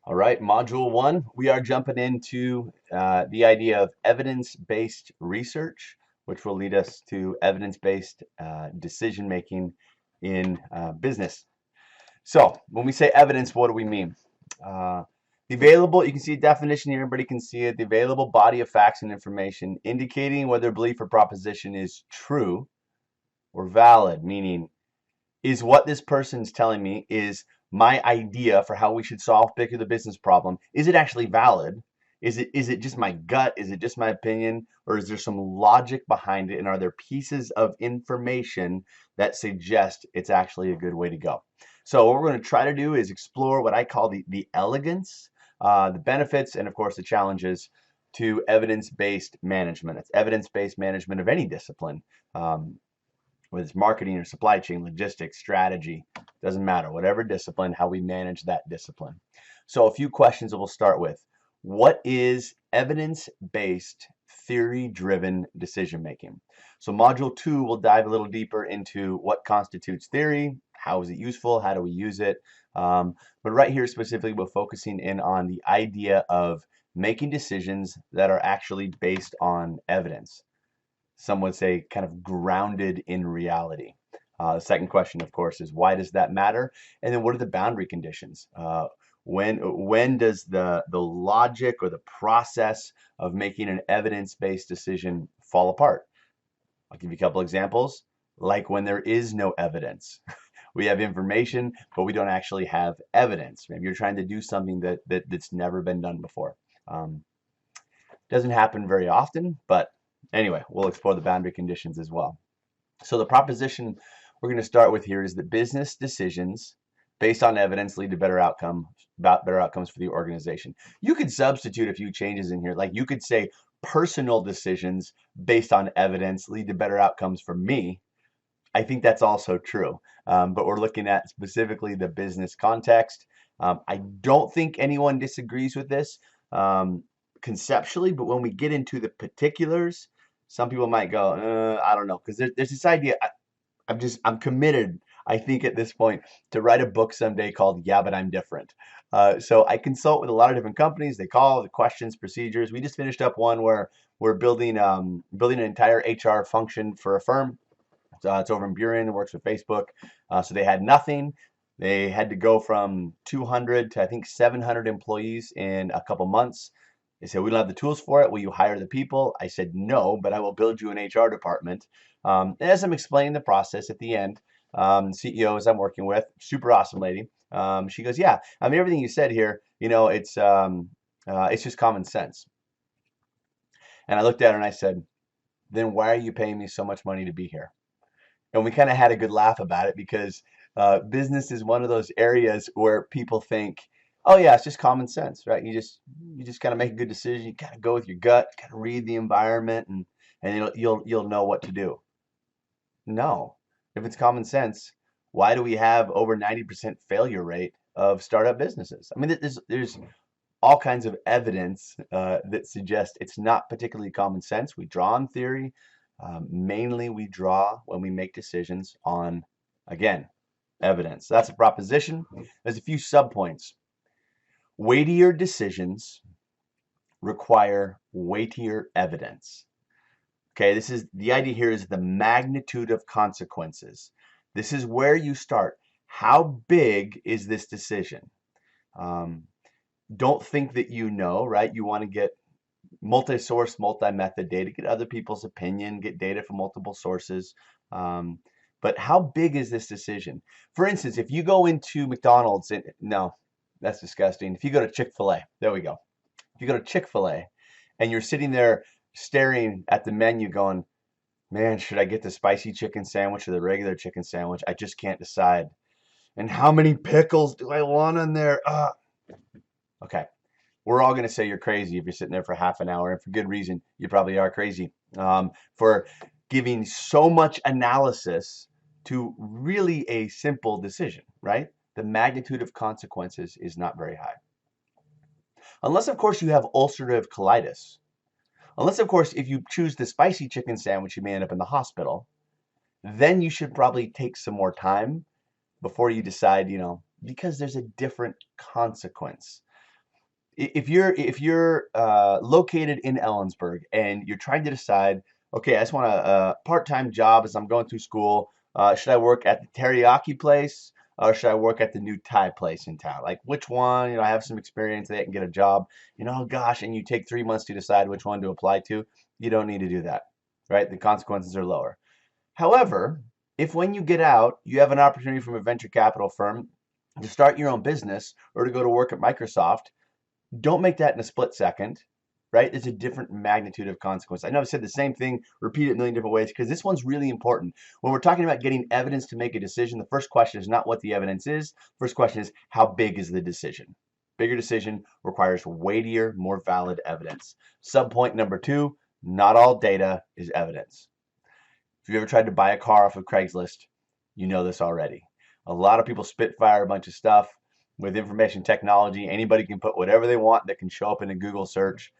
All right, module one, we are jumping into the idea of evidence-based research, which will lead us to evidence-based decision making in business. So, when we say evidence, what do we mean? Uh, the available, you can see a definition here, everybody can see it. The available body of facts and information indicating whether a belief or proposition is true or valid, meaning is what this person's telling me is my idea for how we should solve particular business problem. Is it actually valid? Is it just my gut? Is it just my opinion? Or is there some logic behind it? And are there pieces of information that suggest it's actually a good way to go? So what we're going to try to do is explore what I call the elegance, the benefits, and of course the challenges to evidence-based management. It's evidence-based management of any discipline. Whether it's marketing or supply chain, logistics, strategy, doesn't matter, whatever discipline, how we manage that discipline. So a few questions that we'll start with. What is evidence-based, theory-driven decision making? So module two will dive a little deeper into what constitutes theory, how is it useful, how do we use it? But right here specifically, we're focusing in on the idea of making decisions that are actually based on evidence. Some would say kind of grounded in reality. The second question, of course, is why does that matter? And then what are the boundary conditions? When does the logic or the process of making an evidence-based decision fall apart? I'll give you a couple examples. Like when there is no evidence. We have information, but we don't actually have evidence. Maybe you're trying to do something that's never been done before. Doesn't happen very often, but anyway, we'll explore the boundary conditions as well. So the proposition we're going to start with here is that business decisions based on evidence lead to better outcomes for the organization. You could substitute a few changes in here. Like you could say personal decisions based on evidence lead to better outcomes for me. I think that's also true. But we're looking at specifically the business context. I don't think anyone disagrees with this conceptually, but when we get into the particulars, some people might go, I don't know, because there's this idea. I'm committed, I think, at this point to write a book someday called Yeah, But I'm Different. So I consult with a lot of different companies. They call the questions, procedures. We just finished up one where we're building an entire HR function for a firm. It's over in Burien. It works with Facebook. So they had nothing. They had to go from 200 to I think 700 employees in a couple months. They said, we don't have the tools for it. Will you hire the people? I said, no, but I will build you an HR department. As I'm explaining the process at the end, CEO as I'm working with, super awesome lady. She goes, yeah, I mean, everything you said here, it's just common sense. And I looked at her and I said, then why are you paying me so much money to be here? And we kind of had a good laugh about it because business is one of those areas where people think, oh yeah, it's just common sense, right? You just kind of make a good decision. You kind of go with your gut, kind of read the environment, and you'll know what to do. No, if it's common sense, why do we have over 90% failure rate of startup businesses? I mean, there's all kinds of evidence that suggests it's not particularly common sense. We draw on theory. Mainly we draw when we make decisions on, again, evidence. So that's a proposition. There's a few subpoints. Weightier decisions require weightier evidence. Okay, this is the idea here is the magnitude of consequences. This is where you start. How big is this decision? Don't think that you know, right? You want to get multi-source, multi-method data, get other people's opinion, get data from multiple sources. But how big is this decision? For instance, if you go into McDonald's, no, that's disgusting. If you go to Chick-fil-A, there we go. If you go to Chick-fil-A and you're sitting there staring at the menu going, man, should I get the spicy chicken sandwich or the regular chicken sandwich? I just can't decide. And how many pickles do I want on there? Okay. We're all going to say you're crazy if you're sitting there for half an hour, and for good reason. You probably are crazy for giving so much analysis to really a simple decision, right? The magnitude of consequences is not very high. Unless, of course, you have ulcerative colitis. Unless, of course, if you choose the spicy chicken sandwich, you may end up in the hospital. Then you should probably take some more time before you decide, because there's a different consequence. if you're located in Ellensburg and you're trying to decide, okay, I just want a part-time job as I'm going through school. Should I work at the teriyaki place or should I work at the new Thai place in town? Like which one? I have some experience that I can get a job. Gosh, and you take 3 months to decide which one to apply to. You don't need to do that, right? The consequences are lower. However, if when you get out, you have an opportunity from a venture capital firm to start your own business or to go to work at Microsoft, don't make that in a split second, right? There's a different magnitude of consequence. I know I've said the same thing, repeat it a million different ways, because this one's really important. When we're talking about getting evidence to make a decision, the first question is not what the evidence is. First question is, how big is the decision? Bigger decision requires weightier, more valid evidence. Subpoint number 2, not all data is evidence. If you ever tried to buy a car off of Craigslist, you know this already. A lot of people spitfire a bunch of stuff. With information technology, anybody can put whatever they want that can show up in a Google search.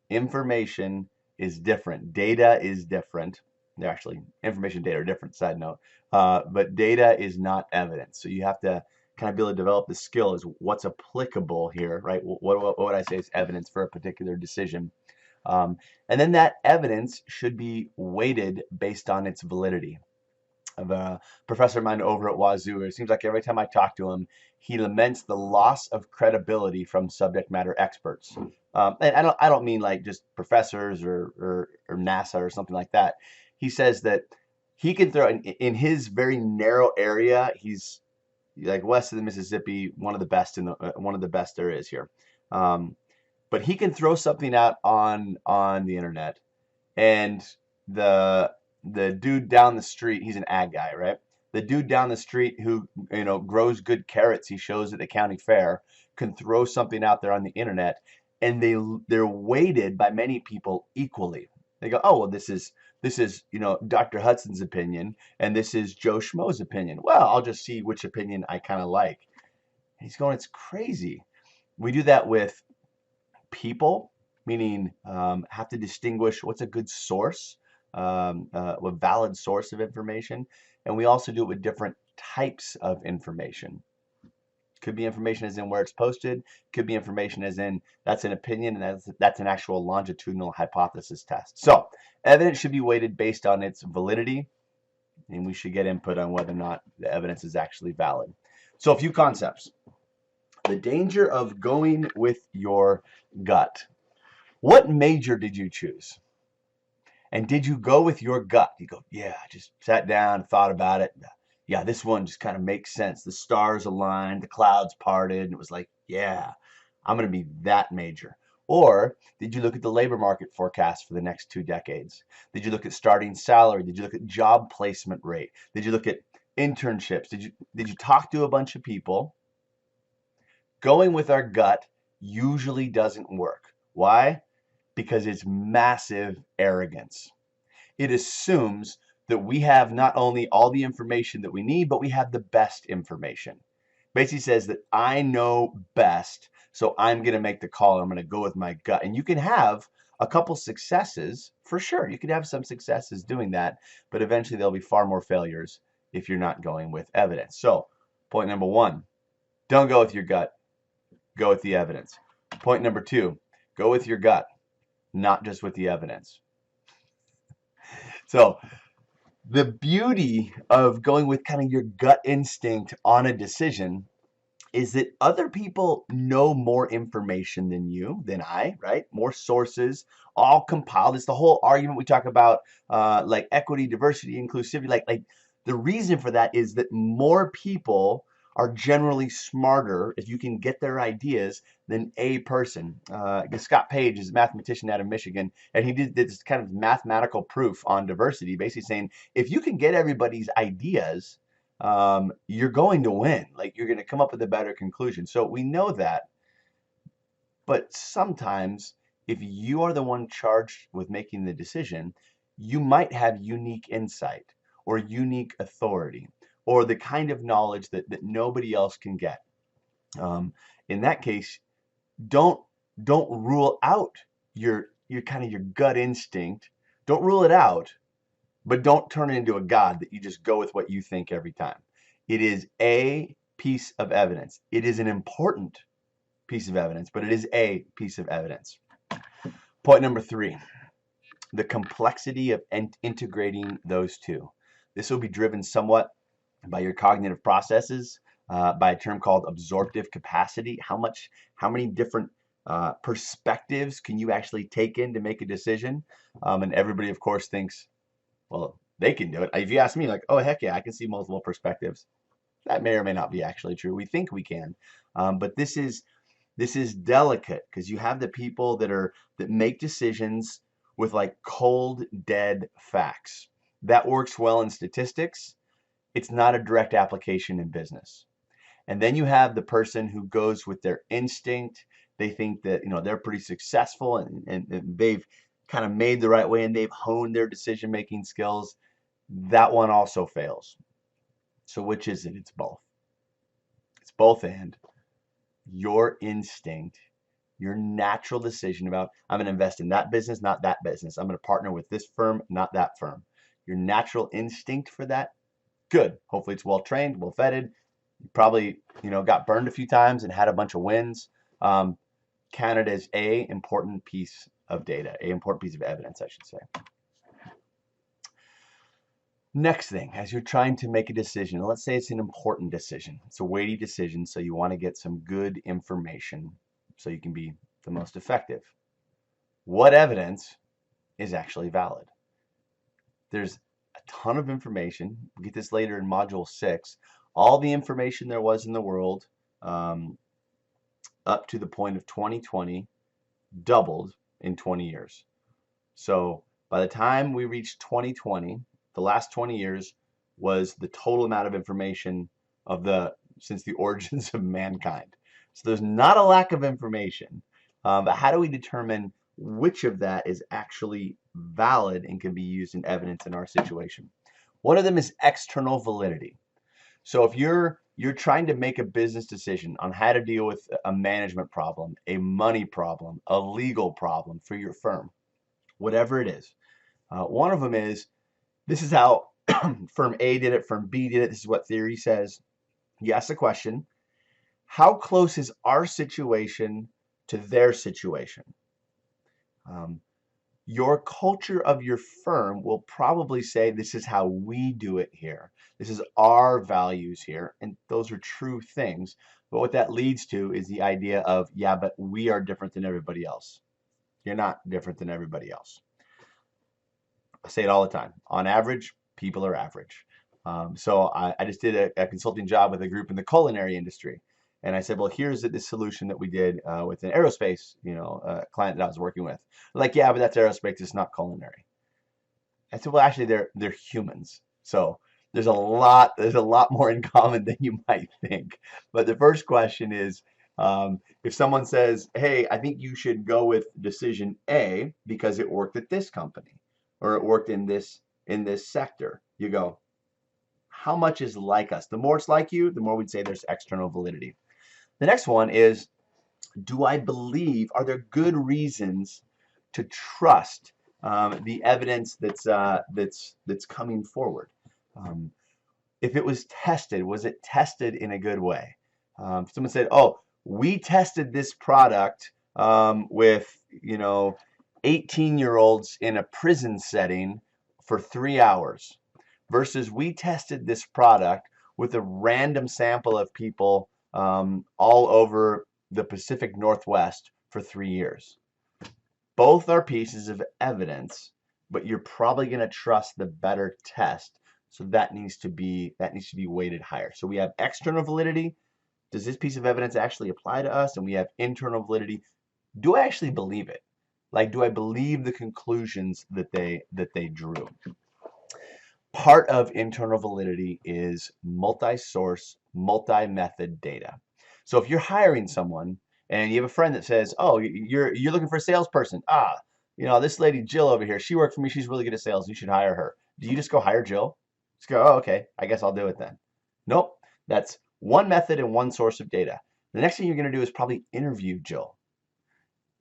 Information is different. Data is different. They're actually, information and data are different, side note. But data is not evidence. So you have to kind of be able to develop the skill is what's applicable here, right? What would I say is evidence for a particular decision? And then that evidence should be weighted based on its validity. I have a professor of mine over at Wazoo. It seems like every time I talk to him, he laments the loss of credibility from subject matter experts. And I don't mean like just professors or NASA or something like that. He says that he can throw in his very narrow area. He's like west of the Mississippi, one of the best one of the best there is here. Um, but he can throw something out on the internet, and the the dude down the street, he's an ag guy, right? The dude down the street who grows good carrots, he shows at the county fair, can throw something out there on the internet, and they're weighted by many people equally. They go, oh well, this is Dr. Hudson's opinion, and this is Joe Schmo's opinion. Well, I'll just see which opinion I kind of like. And he's going, it's crazy. We do that with people, meaning have to distinguish what's a good source, a valid source of information. And we also do it with different types of information. Could be information as in where it's posted, could be information as in that's an opinion, and that's an actual longitudinal hypothesis test. So evidence should be weighted based on its validity, and we should get input on whether or not the evidence is actually valid. So a few concepts. The danger of going with your gut. What major did you choose? And did you go with your gut? You go, yeah, I just sat down, thought about it. Yeah, this one just kind of makes sense. The stars aligned, the clouds parted, and it was like, yeah, I'm going to be that major. Or did you look at the labor market forecast for the next 2 decades? Did you look at starting salary? Did you look at job placement rate? Did you look at internships? Did you talk to a bunch of people? Going with our gut usually doesn't work. Why? Because it's massive arrogance. It assumes that we have not only all the information that we need, but we have the best information. Basically says that I know best, so I'm going to make the call. I'm going to go with my gut. And you can have a couple successes, for sure. You can have some successes doing that, but eventually there'll be far more failures if you're not going with evidence. So, point number 1, don't go with your gut. Go with the evidence. Point number 2, go with your gut, not just with the evidence. So the beauty of going with kind of your gut instinct on a decision is that other people know more information than I, right? More sources, all compiled. It's the whole argument we talk about, like equity, diversity, inclusivity. Like the reason for that is that more people are generally smarter if you can get their ideas than a person. Scott Page is a mathematician out of Michigan, and he did this kind of mathematical proof on diversity, basically saying if you can get everybody's ideas, you're going to win. Like you're going to come up with a better conclusion. So we know that, but sometimes if you are the one charged with making the decision, you might have unique insight or unique authority or the kind of knowledge that nobody else can get. In that case, don't rule out your kind of your gut instinct. Don't rule it out, but don't turn it into a god that you just go with what you think every time. It is a piece of evidence. It is an important piece of evidence, but it is a piece of evidence. Point number 3, the complexity of integrating those two. This will be driven somewhat by your cognitive processes, by a term called absorptive capacity. How many different perspectives can you actually take in to make a decision? And everybody, of course, thinks, well, they can do it. If you ask me, like, oh, heck yeah, I can see multiple perspectives. That may or may not be actually true. We think we can, but this is delicate because you have the people that make decisions with like cold, dead facts. That works well in statistics. It's not a direct application in business. And then you have the person who goes with their instinct. They think that they're pretty successful and they've kind of made the right way and they've honed their decision-making skills. That one also fails. So which is it? It's both. It's both and. Your instinct, your natural decision about, I'm going to invest in that business, not that business. I'm going to partner with this firm, not that firm. Your natural instinct for that, good. Hopefully it's well trained, well vetted. You probably, got burned a few times and had a bunch of wins. Counted as a important piece of data, a important piece of evidence, I should say. Next thing, as you're trying to make a decision, let's say it's an important decision. It's a weighty decision, so you want to get some good information so you can be the most effective. What evidence is actually valid? There's a ton of information. We'll get this later in Module 6. All the information there was in the world up to the point of 2020 doubled in 20 years. So by the time we reached 2020, the last 20 years was the total amount of information since the origins of mankind. So there's not a lack of information, but how do we determine which of that is actually valid and can be used in evidence in our situation? One of them is external validity. So if you're trying to make a business decision on how to deal with a management problem, a money problem, a legal problem for your firm, whatever it is, one of them is, this is how firm A did it, firm B did it, this is what theory says. You ask the question, how close is our situation to their situation? Your culture of your firm will probably say, this is how we do it here. This is our values here. And those are true things. But what that leads to is the idea of, yeah, but we are different than everybody else. You're not different than everybody else. I say it all the time. On average, people are average. So I just did a consulting job with a group in the culinary industry. And I said, well, here's the solution that we did with an aerospace, client that I was working with. Like, yeah, but that's aerospace, it's not culinary. I said, well, actually, they're humans. So there's a lot more in common than you might think. But the first question is, if someone says, hey, I think you should go with decision A because it worked at this company or it worked in this sector, you go, how much is like us? The more it's like you, the more we'd say there's external validity. The next one is, do I believe, are there good reasons to trust the evidence that's coming forward? If it was tested, was it tested in a good way? Someone said, oh, we tested this product with 18-year-olds in a prison setting for 3 hours versus we tested this product with a random sample of people all over the Pacific Northwest for 3 years. Both are pieces of evidence, but you're probably going to trust the better test. So that needs to be weighted higher. So we have external validity. Does this piece of evidence actually apply to us? And we have internal validity. Do I actually believe it? Like, do I believe the conclusions that they drew? Part of internal validity is multi-source, multi-method data. So if you're hiring someone and you have a friend that says, oh, you're looking for a salesperson. This lady Jill over here, she worked for me. She's really good at sales. You should hire her. Do you just go hire Jill? Just go, oh, okay, I guess I'll do it then. Nope, that's one method and one source of data. The next thing you're going to do is probably interview Jill.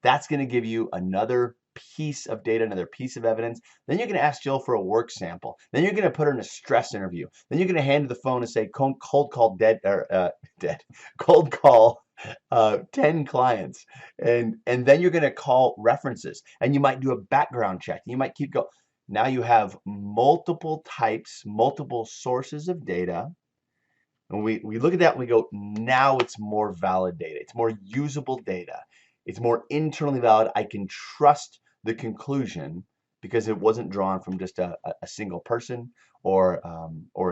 That's going to give you another piece of data, another piece of evidence. Then you're going to ask Jill for a work sample. Then you're going to put her in a stress interview. Then you're going to hand her the phone and say, cold call 10 clients, and then you're going to call references, and you might do a background check. You might keep going. Now you have multiple types, multiple sources of data, and we look at that and we go, now it's more valid data. It's more usable data. It's more internally valid. I can trust the conclusion because it wasn't drawn from just a single person or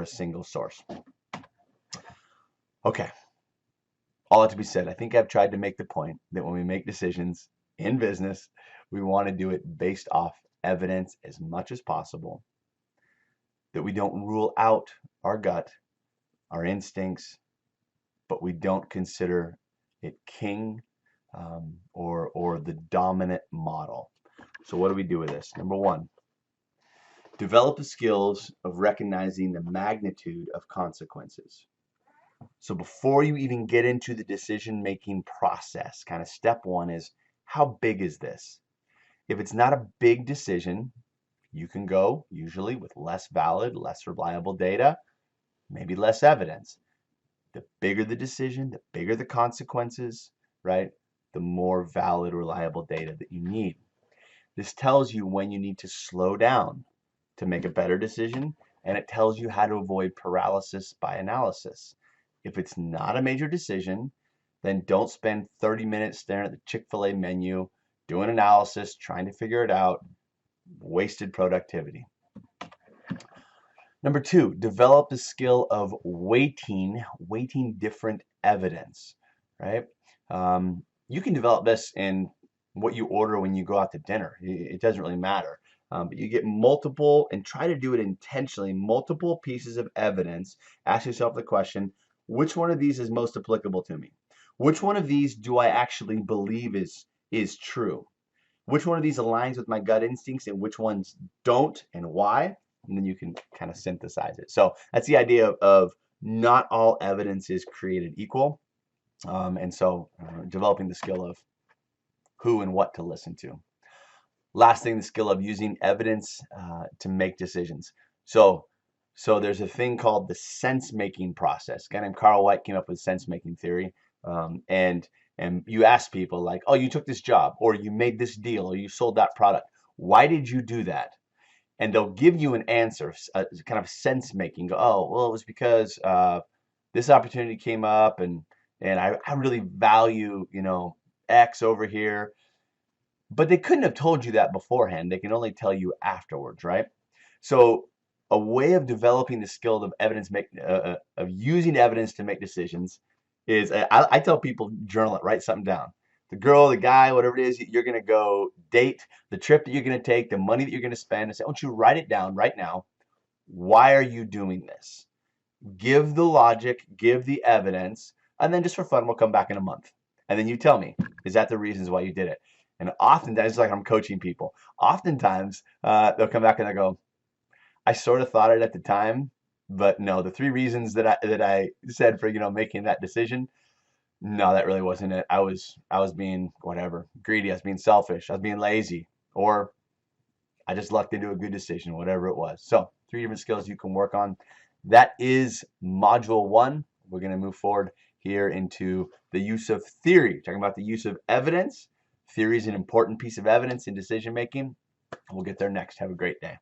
a single source. Okay. All that to be said, I think I've tried to make the point that when we make decisions in business, we want to do it based off evidence as much as possible, that we don't rule out our gut, our instincts, but we don't consider it king or the dominant model. So what do we do with this? Number one, develop the skills of recognizing the magnitude of consequences. So before you even get into the decision-making process, kind of step one is, how big is this? If it's not a big decision, you can go usually with less valid, less reliable data, maybe less evidence. The bigger the decision, the bigger the consequences, right? The more valid, reliable data that you need. This tells you when you need to slow down to make a better decision, and it tells you how to avoid paralysis by analysis. If it's not a major decision, then don't spend 30 minutes staring at the Chick-fil-A menu, doing analysis, trying to figure it out. Wasted productivity. Number two, develop the skill of weighting different evidence, right? You can develop this in what you order when you go out to dinner. It doesn't really matter. But you get multiple, and try to do it intentionally, multiple pieces of evidence. Ask yourself the question, which one of these is most applicable to me? Which one of these do I actually believe is true? Which one of these aligns with my gut instincts and which ones don't, and why? And then you can kind of synthesize it. So that's the idea of not all evidence is created equal. And so developing the skill of who and what to listen to. Last thing, the skill of using evidence to make decisions. So there's a thing called the sense-making process. A guy named Carl White came up with sense-making theory. And you ask people like, oh, you took this job, or you made this deal, or you sold that product. Why did you do that? And they'll give you an answer, kind of sense-making. Oh, well, it was because this opportunity came up, and I really value, X over here. But they couldn't have told you that beforehand. They can only tell you afterwards, right? So a way of developing the skill of of using evidence to make decisions is, I tell people, journal it, write something down. The girl, the guy, whatever it is you're going to go date, the trip that you're going to take, the money that you're going to spend, and say, I want you to write it down right now. Why are you doing this? Give the logic, give the evidence, and then just for fun, we'll come back in a month. And then you tell me, is that the reasons why you did it? And oftentimes, it's like I'm coaching people. Oftentimes, they'll come back and they go, I sort of thought it at the time, but no, the three reasons that I said for making that decision, no, that really wasn't it. I was being whatever, greedy. I was being selfish. I was being lazy, or I just lucked into a good decision, whatever it was. So 3 different skills you can work on. That is module 1. We're going to move forward here into the use of theory, talking about the use of evidence. Theory is an important piece of evidence in decision making. We'll get there next. Have a great day.